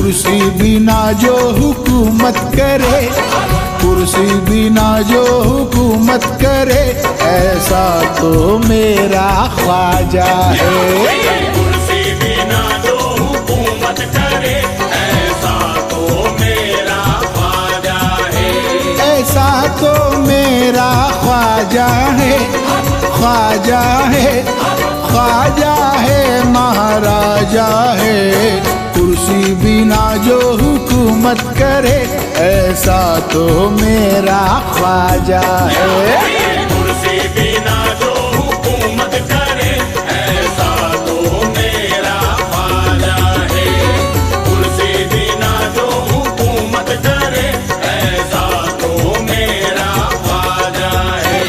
कुर्सी बिना जो हुकूमत करे, कुर्सी बिना जो हुकूमत करे, ऐसा तो मेरा ख्वाजा है। कुर्सी बिना जो हुकूमत करे, ऐसा तो मेरा ख्वाजा है। ऐसा तो मेरा ख्वाजा है, ख्वाजा है, ख्वाजा है, महाराजा है। कुर्सी बिना जो हुकूमत करे, ऐसा तो मेरा ख्वाजा है। कुर्सी बिना जो हुकूमत करे, ऐसा तो मेरा ख्वाजा है। कुर्सी बिना जो हुकूमत करे, ऐसा तो मेरा ख्वाजा है।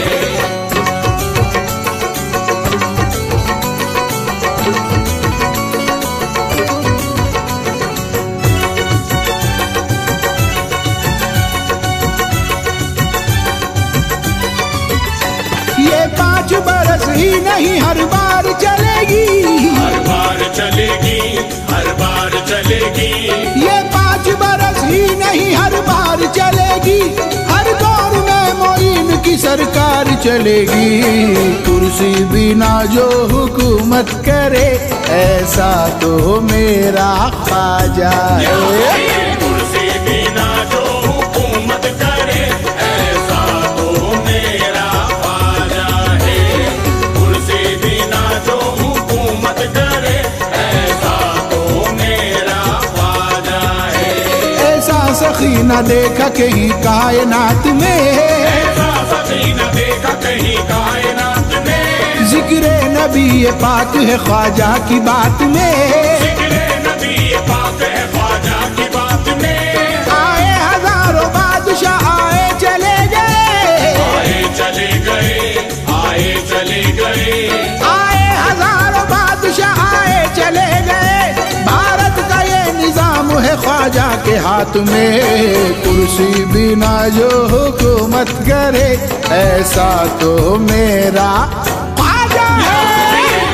ये 5 बरस ही नहीं हर बार चलेगी, हर बार चलेगी, हर बार चलेगी। ये 5 बरस ही नहीं हर बार चलेगी, हर दौर में मोइन की सरकार चलेगी। कुर्सी बिना जो हुकूमत करे, ऐसा तो मेरा ख्वाजा है। कुर्सी बिना जो हुकूमत करे, ऐसा तो मेरा ख्वाजा है। कुर्सी बिना जो हुकूमत करे, ऐसा तो मेरा ख्वाजा है। ऐसा सखी न देखा कहीं कायनात में, ऐसा सभी न देखा कहीं कायनात में। जिक्र नबी ये पाक है ख्वाजा की बात में। जिक्र नबी ये पाक है ख्वाजा की बात में। आए हजारों बादशाह आए चले गए, आए चले गए, आए चले गए। आए हजारों बादशाह आए चले गए। भारत का ये निजाम है ख्वाजा के हाथ में। कुर्सी बिना जो हुकूमत करे, ऐसा तो मेरा ख्वाजा है।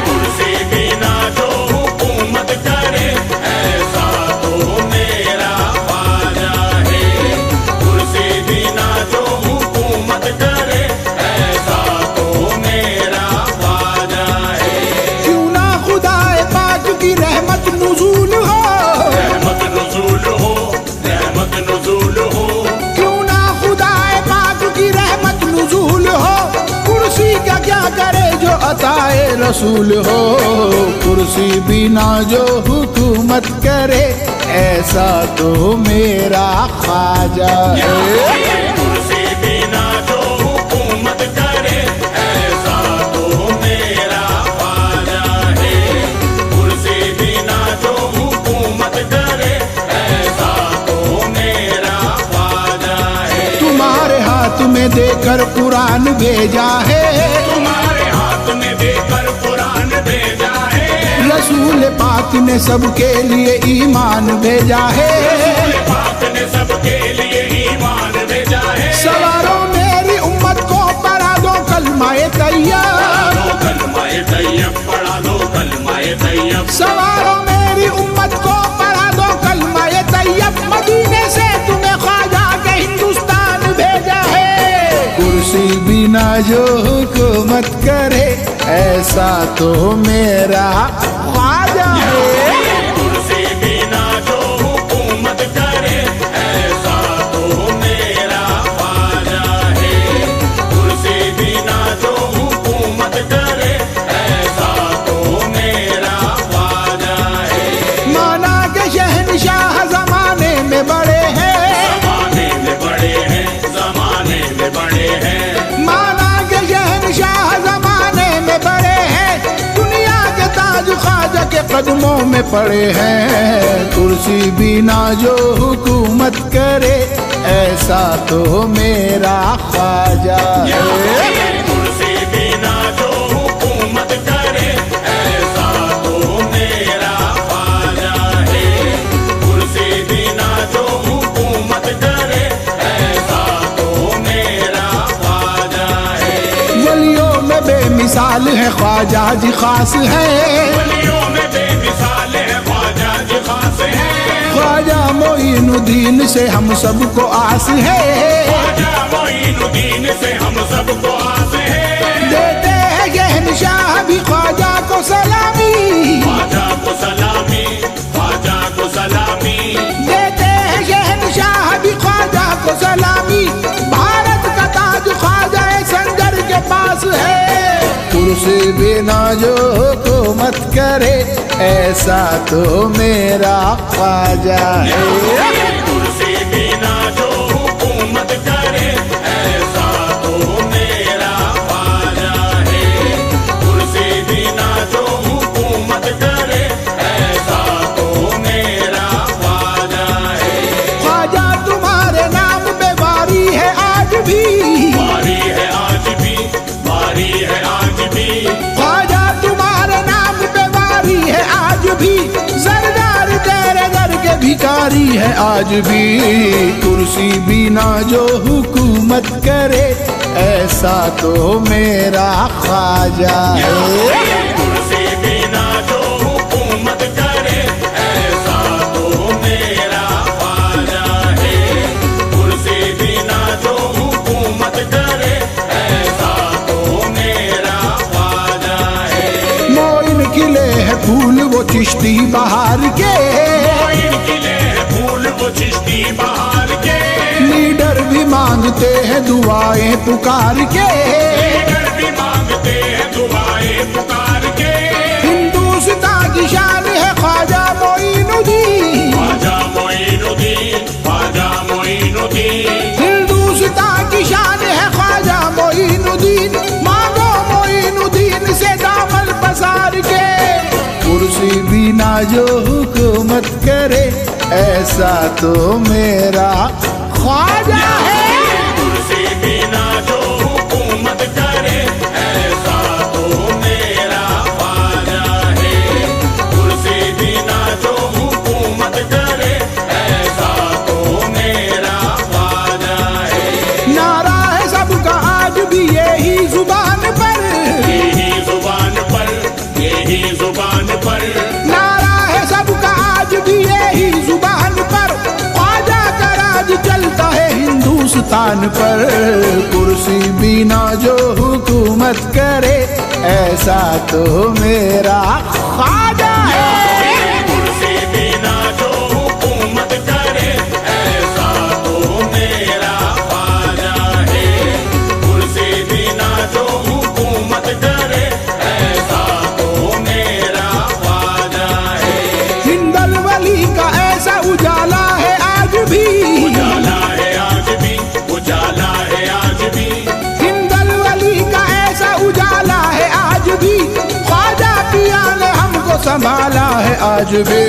कुर्सी बिना जो हुकूमत करे, ऐसा तो मेरा ख्वाजा है। कुर्सी बिना जो हुकूमत करे, ऐसा तो मेरा ख्वाजा है। क्यों ना खुदाए पाक की रहमत नुज़ूल हो, रहमत नुज़ूल हो, रहमत नुज़ूल हो। क्यों ना खुदाए पाक की रहमत नुज़ूल हो। कुर्सी का क्या करे जो अताए रसूल हो। कुर्सी बिना जो हुकूमत करे, ऐसा तो मेरा ख्वाजा है। कुर्सी बिना जो हुकूमत करे, ऐसा तो मेरा ख्वाजा है। कुर्सी बिना जो हुकूमत करे, ऐसा तो मेरा ख्वाजा है। तुम्हारे हाथ में देकर कुरान भेजा है, तुम्हारे हाथ में देकर कुरान भेजा है। रसूल पाक ने सबके लिए ईमान भेजा है। पाक ने सबके लिए ईमान भेजा है। सवारो मेरी उम्मत को पढ़ा दो कलमाए तैयब, कलमाए तैयब पढ़ा दो, कलमाए तैयब। सवारो मेरी उम्मत को पढ़ा दो कलमाए तैयब। मदीने से तुम्हें ख्वाजा के हिंदुस्तान भेजा है। कुर्सी बिना जो हुकूमत करे, ऐसा तो मेरा ख्वाजा है। कुर्सी बिना जो हुकूमत करे, ऐसा तो मेरा ख्वाजा है। कुर्सी बिना जो हुकूमत करे, ऐसा तो मेरा ख्वाजा है। माना के शहनशाह जमाने में बड़े हैं, जमाने में बड़े हैं, जमाने में बड़े हैं। माना के शहनशाह जमाने में बड़े हैं। दुनिया के ताज ख्वाजा के कदमों में पड़े हैं। कुर्सी बिना जो हुकूमत करे, ऐसा तो मेरा ख्वाजा है। कुर्सी बिना जो हुकूमत करे, ऐसा तो मेरा ख्वाजा है। कुर्सी बिना जो हुकूमत करे, ऐसा तो मेरा ख्वाजा है। वलियों में बेमिसाल है ख्वाजा जी खास है, वलियों में बेमिसाल है ख्वाजा जी खास है। ख्वाजा मोइनुद्दीन से हम सबको आस है, ख्वाजा मोइनुद्दीन से हम सबको आस है। देते हैं शहंशाह भी ख्वाजा को सलामी, ख्वाजा को सलामी, ख्वाजा को सलामी। देते हैं शहंशाह भी ख्वाजा को सलामी। भारत का ताज ख्वाजा संगर के पास है, कुर्सी बिना जो हुकूमत करे ऐसा तो मेरा ख्वाजा है। कुर्सी बिना जो हुकूमत करे ऐसा तो मेरा ख्वाजा है। कुर्सी बिना जो हुकूमत करे ऐसा तो मेरा ख्वाजा है। ख्वाजा तुम्हारे नाम पे वारी है आज भी, वारी है आज भी, वारी है आज भी। ख्वाजा तुम्हारे नाम पे वारी है आज भी। सरदार तेरे दर के भिखारी है आज भी, कुर्सी बिना जो हुकूमत करे ऐसा तो मेरा ख्वाजा है। कुर्सी बिना जो हुकूमत करे ऐसा तो मेरा ख्वाजा है। कुर्सी बिना जो हुकूमत करे ऐसा तो मेरा ख्वाजा है। मोइन किले है फूल वो चिश्ती बहार के, मोइन किले हैं फूल वो चिश्ती बहार के। लीडर भी मांगते हैं दुआएं पुकार के, लीडर भी मांगते हैं दुआएं पुकार के। हिंदुस्तान की शान है ख्वाजा मोइनुद्दीन, ख्वाजा मोइनुद्दीन, ख्वाजा मोइनुद्दीन। हिंदुस्तान की शान है ख्वाजा मोइनुद्दीन। मांगो मोइनुद्दीन से दामन पसार के, कुर्सी बिना जो हुकूमत करे ऐसा तो मेरा ख्वाजा है। कुर्सी बिना जो हुकूमत करे ऐसा तो मेरा ख्वाजा है। कुर्सी बिना जो हुकूमत करे ऐसा तो मेरा ख्वाजा है। नारा है सबका आज भी यही जुबान पर, यही जुबान पर, यही जुबान पर। नारा है सबका आज भी यही जुबान पर। ख्वाजा का राज चलता है हिंदुस्तान पर, कुर्सी बिना जो हुकूमत करे ऐसा तो मेरा ख्वाजा है। कुर्सी बिना जो हुकूमत करे ऐसा तो मेरा ख्वाजा है। कुर्सी बिना जो हुकूमत करे ऐसा तो मेरा ख्वाजा है। हिंदल वली का ऐसा उजाला है आज भी, उजाला है आज भी, उजाला है आज भी। हिंदल वली का ऐसा उजाला है आज भी। ख्वाजा पिया ने हमको संभाला है आज भी,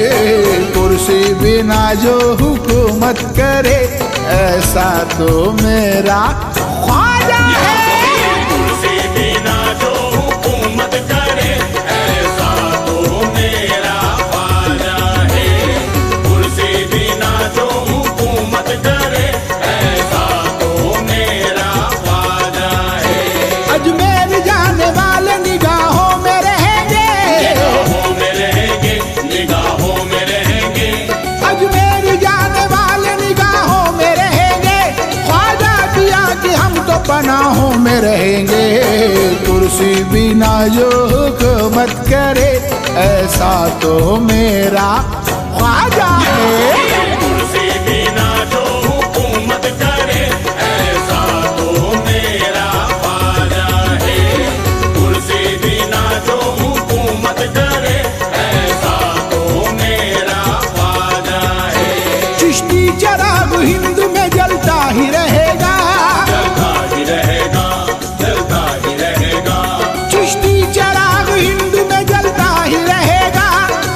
कुर्सी बिना जो हुकूमत करे ऐसा तो मेरा ख्वाजा है। कुर्सी बिना जो हुकूमत करे ऐसा तो मेरा ख्वाजा है। कुर्सी बिना जो हुकूमत करे ऐसा तो मेरा ख्वाजा है। अजमेर जाने वाले निगाहों में रहेंगे, निगाहों में रहेंगे, निगाहों में रहेंगे। अजमेर जाने वाले निगाहों में रहेंगे। ख्वाजा पिया कि हम तो पनाहों में रहेंगे, कुर्सी बिना जो हुकूमत करे ऐसा तो मेरा ख्वाजा है। कुर्सी बिना जो हुकूमत करे ऐसा तो मेरा ख्वाजा है। कुर्सी बिना जो हुकूमत करे ऐसा तो मेरा ख्वाजा है। चिश्ती चराग हिंद में जलता ही रहेगा, जलता ही रहेगा, जलता ही रहेगा। चिश्ती चराग हिंद में जलता ही रहेगा।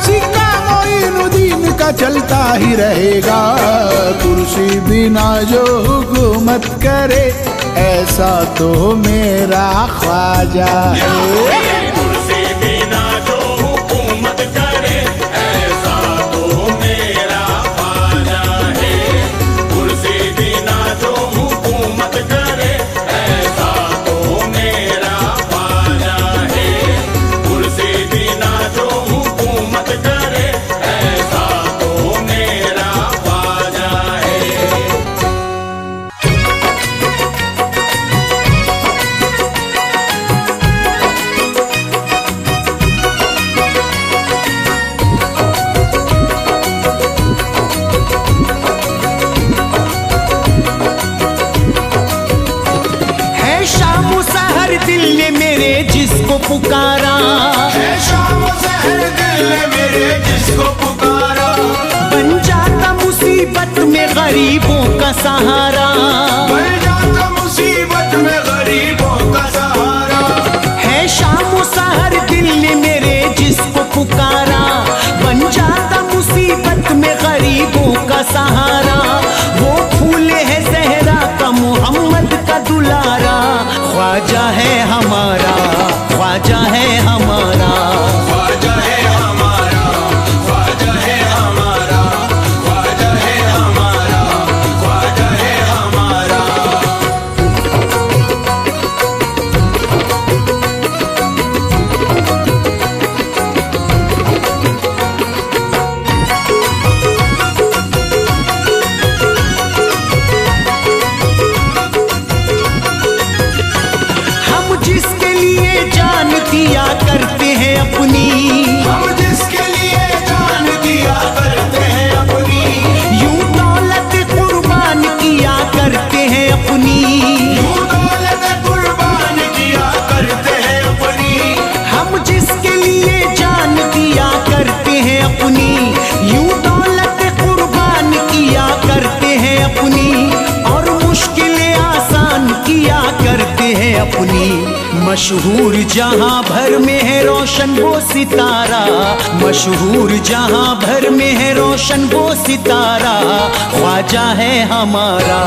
सिक्का मोइनुद्दीन का चलता ही रहेगा, कुर्सी बिना जो हुकूमत करे ऐसा तो मेरा ख्वाजा है। कुर्सी बिना जो हुकूमत करे ऐसा तो मेरा ख्वाजा है। कुर्सी बिना जो हुकूमत करे ऐसा तो मेरा ख्वाजा है। कुर्सी बिना जो हुकूमत करे ऐसा तो मेरा पुकारा, है शाम सहर दिल ने मेरे जिसको पुकारा, बन जाता मुसीबत में गरीबों का सहारा, बन जाता मुसीबत में गरीबों का सहारा, है शाम सहर दिल ने मेरे जिसको पुकारा, बन जाता मुसीबत में गरीबों का सहारा। वो फूल है ज़हरा का मोहम्मद का दुलारा, ख्वाजा है हमारा, ख्वाजा है हमारा, ख्वाजा है हमारा, ख्वाजा है हमारा, ख्वाजा है हमारा, ख्वाजा है हमारा। हम जिसके लिए जान दिया करते हैं अपनी, हम जिसके लिए जान दिया करते हैं अपनी, यूं दौलत कुर्बान किया करते हैं अपनी, यूं दौलत कुर्बान किया करते हैं अपनी, हम जिसके लिए जान दिया करते हैं अपनी, यूं दौलत कुर्बान किया करते हैं अपनी, और मुश्किलें आसान किया करते हैं अपनी। मशहूर जहां भर में है रोशन वो सितारा, मशहूर जहां भर में है रोशन वो सितारा, ख्वाजा है हमारा,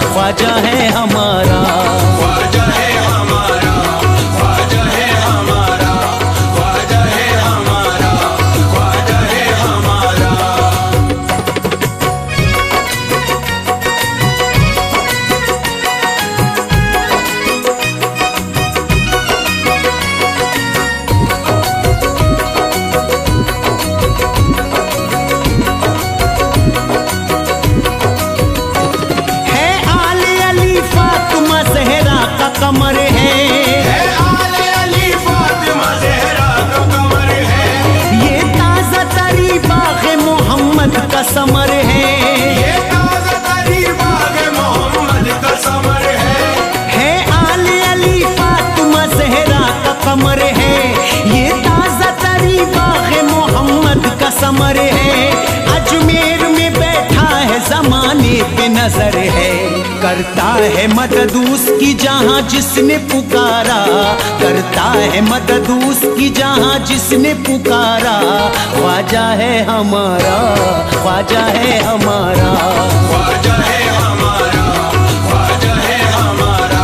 ख्वाजा है हमारा, ख्वाजा है हमारा, ख्वाजा है हमारा, ख्वाजा है हमारा, ख्वाजा है हमारा। है आले अली फातिमा ज़हरा का कमर है, है आले अली फातिमा ज़हरा का कमर है, ये ताज़ा तरी बाग़ मोहम्मद का समर है, ये ताज़ा तरी बाग़ मोहम्मद का समर है आले अली फातिमा ज़हरा का कमर है, ये ताज़ा तरी बाग़ मोहम्मद का समर है। अजमेर में बैठा है ज़माने पे नजर है, करता है मदद उसकी जहां जिसने पुकारा, करता है मदद उसकी जहां जिसने पुकारा, ख्वाजा है हमारा, ख्वाजा है हमारा, ख्वाजा है हमारा, ख्वाजा है हमारा,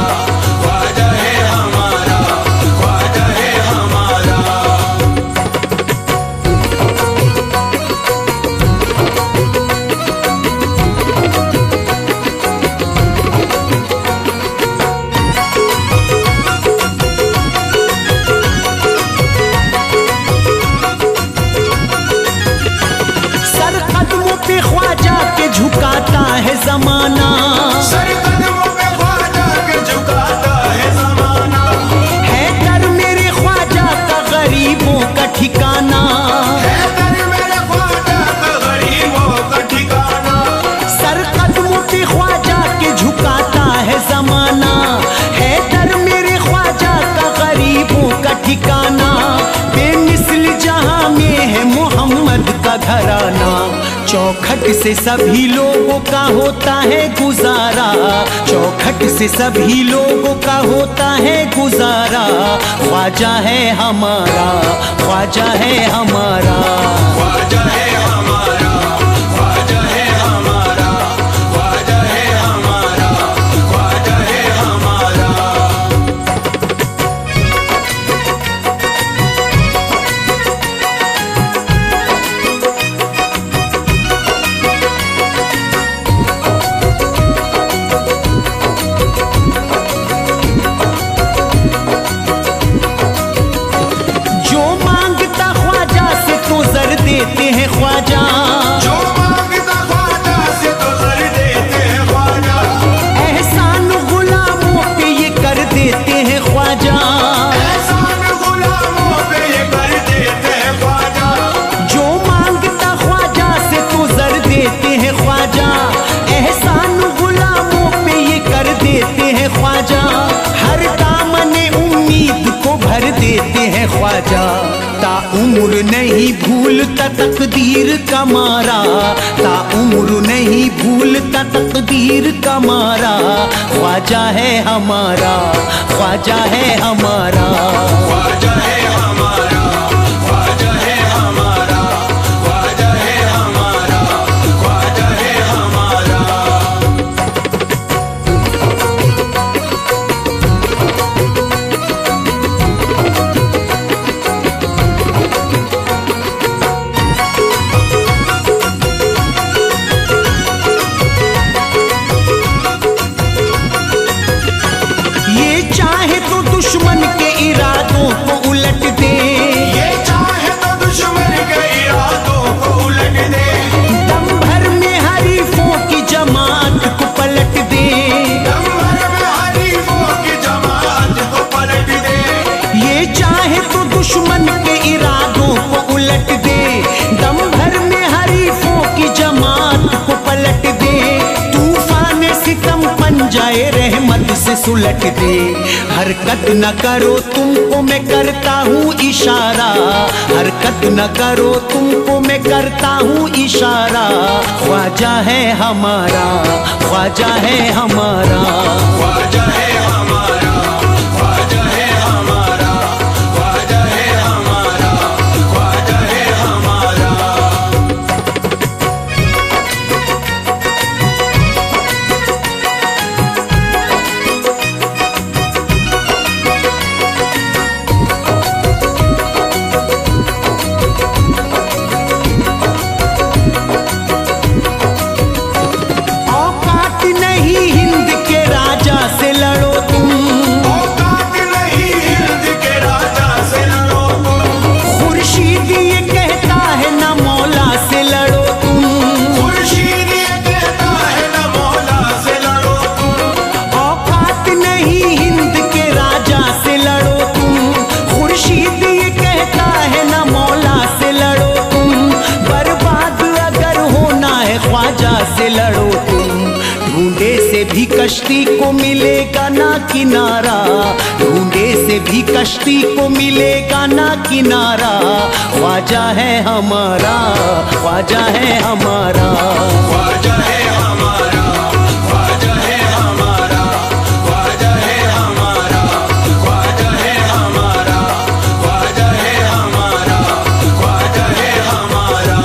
ख्वाजा है हमारा, ख्वाजा है हमारा। सर कदमों पे ख्वाजा के झुकाता है जमाना, सर कदमों पे ख्वाजा के झुकाता है ज़माना, है कर मेरे ख्वाजा का गरीबों का ठिकाना, है कर मेरे ख्वाजा का गरीबों का ठिकाना, सर कदमों पे ख्वाजा के झुकाता है जमाना, है कर मेरे ख्वाजा का गरीबों का ठिकाना। बेमिसल जहां में है मोहम्मद का घराना, चौखट से सभी लोगों का होता है गुजारा, चौखट से सभी लोगों का होता है गुजारा, ख्वाजा है हमारा, ख्वाजा है हमारा, ख्वाजा है हमारा, ख्वाजा है हमारा, ख्वाजा है हमारा, ख्वाजा है हमारा। जो मांगता ख्वाजा से तो जर देते हैं ख्वाजा, नहीं भूलता तकदीर का मारा, ता उम्र नहीं भूलता तकदीर का मारा। ख्वाजा है हमारा, ख्वाजा है हमारा, ख्वाजा है हमारा, ख्वाजा है हमारा, ख्वाजा है हमारा, ख्वाजा है हमारा। ये चाहे तो दुश्मन के इरादों को उलट दे, ये चाहे तो दुश्मन के इरादों को उलट दे, दम भर में हरीफों की जमात को पलट दे। दम भर में हरीफों की जमात को पलट दे। ये चाहे तो दुश्मन के इरादों को उलट दे, दम भर में हरीफों की जमात को पलट दे। तूफान सितम पंजाए रहमत से सुलट दे। हरकत न करो तुमको मैं करता हूँ इशारा, हरकत न करो तुमको मैं करता हूँ इशारा। ख्वाजा है हमारा, ख्वाजा है हमारा, ख्वाजा है हमारा, ख्वाजा है हमारा, ख्वाजा है हमारा, ख्वाजा है हमारा। औकात नहीं हिंद के राजा से लड़ो तुम, औकात नहीं हिंद के राजा से लड़ो तुम, खुर्शीद ये कहता है न मौला से लड़ो तुम। खुर्शीद ये कहता है न मौला से लड़ो तुम। औकात नहीं हिंद के राजा से लड़ो तुम, खुर्शीद ये कहता है न मौला से लड़ो तुम। बर्बाद अगर होना है ख्वाजा से लड़ो तुम। ढूंढे से भी कश्ती को मिलेगा ना किनारा, ढूंढे से भी कश्ती को मिलेगा ना किनारा। ख्वाजा है हमारा, ख्वाजा है हमारा, ख्वाजा है हमारा, ख्वाजा है हमारा, ख्वाजा है हमारा, ख्वाजा है हमारा, ख्वाजा है हमारा, ख्वाजा है हमारा।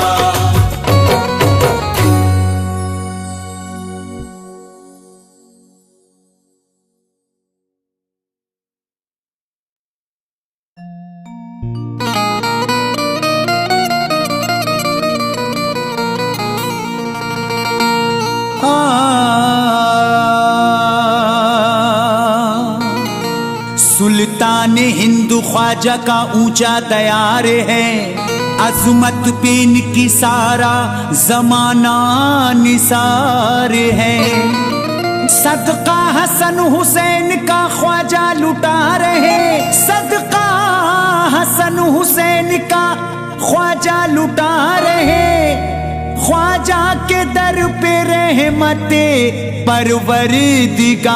सुल्तान हिंदू ख्वाजा का ऊंचा दयार है, अजमत पे इनकी सारा जमाना निसार है। सदका हसन हुसैन का ख्वाजा लुटा रहे, सदका हसन हुसैन का ख्वाजा लुटा रहे। ख्वाजा के दर पे रहमते परवरदिगार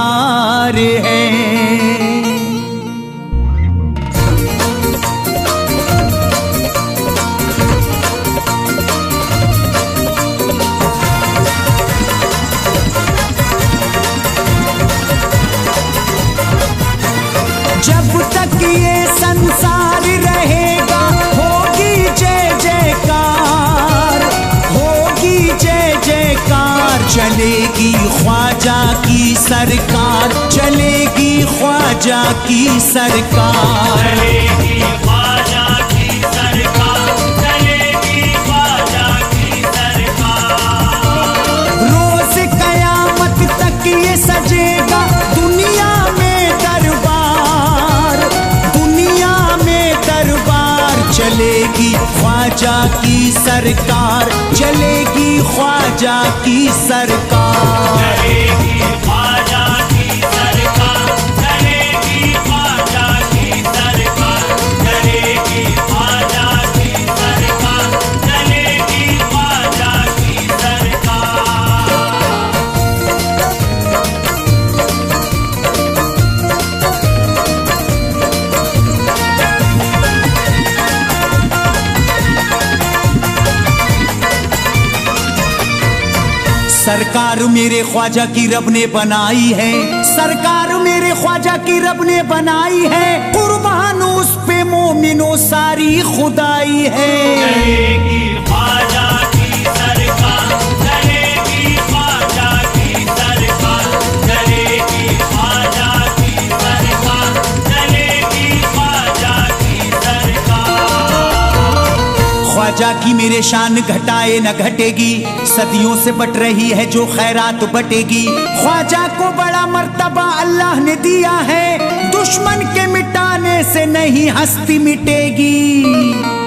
है। जब तक ये संसार रहेगा होगी जय जयकार, होगी जय जयकार। चलेगी ख्वाजा की सरकार, चलेगी ख्वाजा की सरकार, चलेगी ख्वाजा की सरकार, चलेगी ख्वाजा की सरकार। रोज कयामत तक ये सजेगा दुनिया में दरबार, दुनिया में दरबार। चलेगी ख्वाजा की सरकार, चलेगी ख्वाजा की सरकार। चलेगी ख्वाजा की सरकार, चलेगी ख्वाजा की सरकार, चलेगी ख्वाजा की सरकार, चलेगी ख्वाजा की सरकार। सरकार मेरे ख्वाजा की रब ने बनाई है, सरकार मेरे ख्वाजा की रब ने बनाई है, कुर्बान उस पे मोमिनो सारी खुदाई है। चलेगी ख्वाजा की सरकार, चलेगी ख्वाजा की सरकार, चलेगी ख्वाजा की सरकार, चलेगी ख्वाजा की सरकार। ख्वाजा की मेरे शान घटाए न घटेगी, सदियों से बट रही है जो खैरात बटेगी। ख्वाजा को बड़ा मर्तबा अल्लाह ने दिया है, दुश्मन के मिटाने से नहीं हस्ती मिटेगी।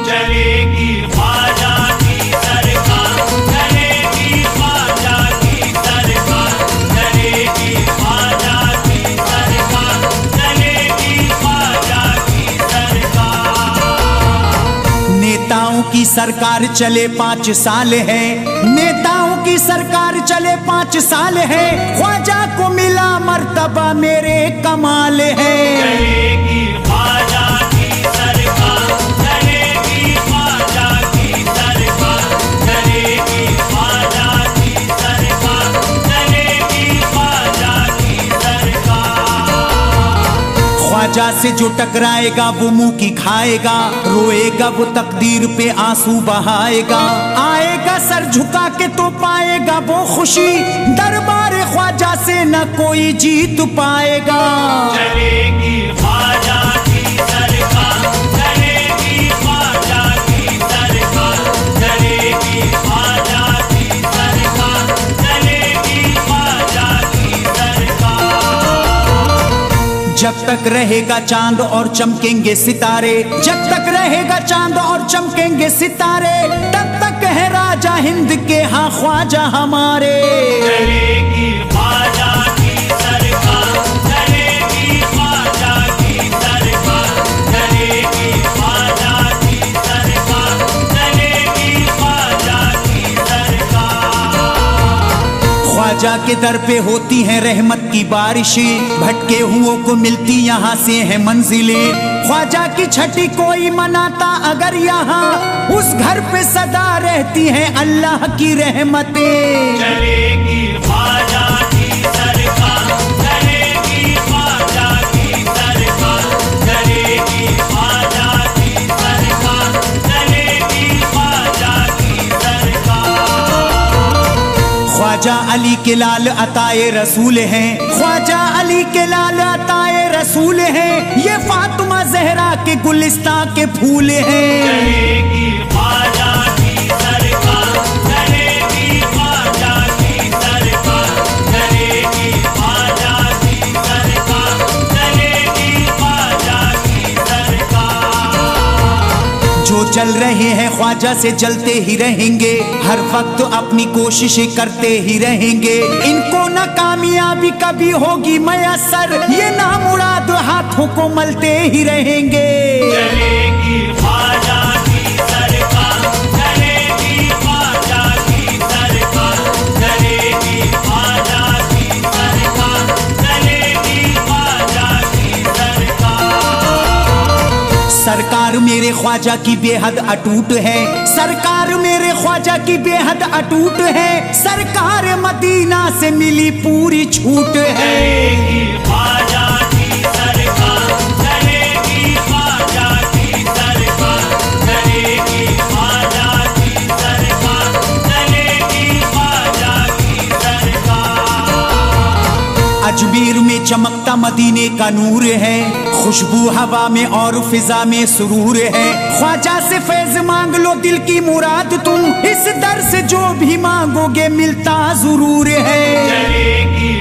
चलेगी ख्वाजा की सरकार, चलेगी ख्वाजा की सरकार, चलेगी ख्वाजा की सरकार, चलेगी ख्वाजा की सरकार। नेताओं की सरकार चले 5 साल है, नेताओं की सरकार चले 5 साल है, ख्वाजा को मिला मर्तबा मेरे कमाल है। चलेगी ख्वाजा की सरकार, चलेगी ख्वाजा की सरकार, चलेगी ख्वाजा की सरकार, चलेगी ख्वाजा की सरकार। ख्वाजा से जो टकराएगा वो मुंह की खाएगा, रोएगा वो तकदीर पे आंसू बहाएगा, आएगा सर झुका के तो पाएगा वो खुशी, दरबार ख्वाजा से न कोई जीत पाएगा। चलेगी ख्वाजा की सरकार, चलेगी ख्वाजा की सरकार, चलेगी ख्वाजा की सरकार, चलेगी ख्वाजा की सरकार। जब तक रहेगा चांद और चमकेंगे सितारे, जब तक रहेगा चांद और चमकेंगे सितारे, तब तक है राजा हिंद के हाँ ख्वाजा हमारे। चलेगी ख्वाजा की सरकार, चलेगी ख्वाजा की सरकार, चलेगी ख्वाजा की सरकार, चलेगी ख्वाजा की सरकार। ख्वाजा के दर पे होती हैं रहमत की बारिशें, भटके हुओं को मिलती यहाँ से है मंजिलें। ख्वाजा की छठी कोई मनाता अगर यहाँ, उस घर पे सदा रहती हैं अल्लाह की रहमतें। चलेगी ख्वाजा की सरकार, चलेगी ख्वाजा की सरकार, चलेगी ख्वाजा की सरकार, चलेगी ख्वाजा की सरकार। ख्वाजा अली के लाल अताए रसूल हैं, ख्वाजा अली के लाल अताए रसूल हैं, ये फातिमा जहरा के गुलिस्तां के फूल हैं। चलेगी ख्वाजा की सरकार, चलेगी ख्वाजा की सरकार, चलेगी ख्वाजा की सरकार, चलेगी ख्वाजा की सरकार। जो जल रहे हैं ख्वाजा से जलते ही रहेंगे, हर वक्त अपनी कोशिशें करते ही रहेंगे, इनको न कामयाबी कभी होगी मयसर, ये नामुराद हाथों को मलते ही रहेंगे। चलेगी ख्वाजा की सरकार, चलेगी ख्वाजा की सरकार, चलेगी ख्वाजा की सरकार, चलेगी ख्वाजा की सरकार। सरकार मेरे ख्वाजा की बेहद अटूट है, सरकार मेरे ख्वाजा की बेहद अटूट है, सरकार मदीना से मिली पूरी छूट है। चलेगी ख्वाजा की सरकार, चलेगी ख्वाजा की सरकार, चलेगी ख्वाजा की सरकार, चलेगी ख्वाजा की सरकार। अजमेर में चमकता मदीने का नूर है, खुशबू हवा में और फिजा में सुरूर है, ख्वाजा से फैज मांग लो दिल की मुराद तुम, इस दर से जो भी मांगोगे मिलता जरूर है। चलेगी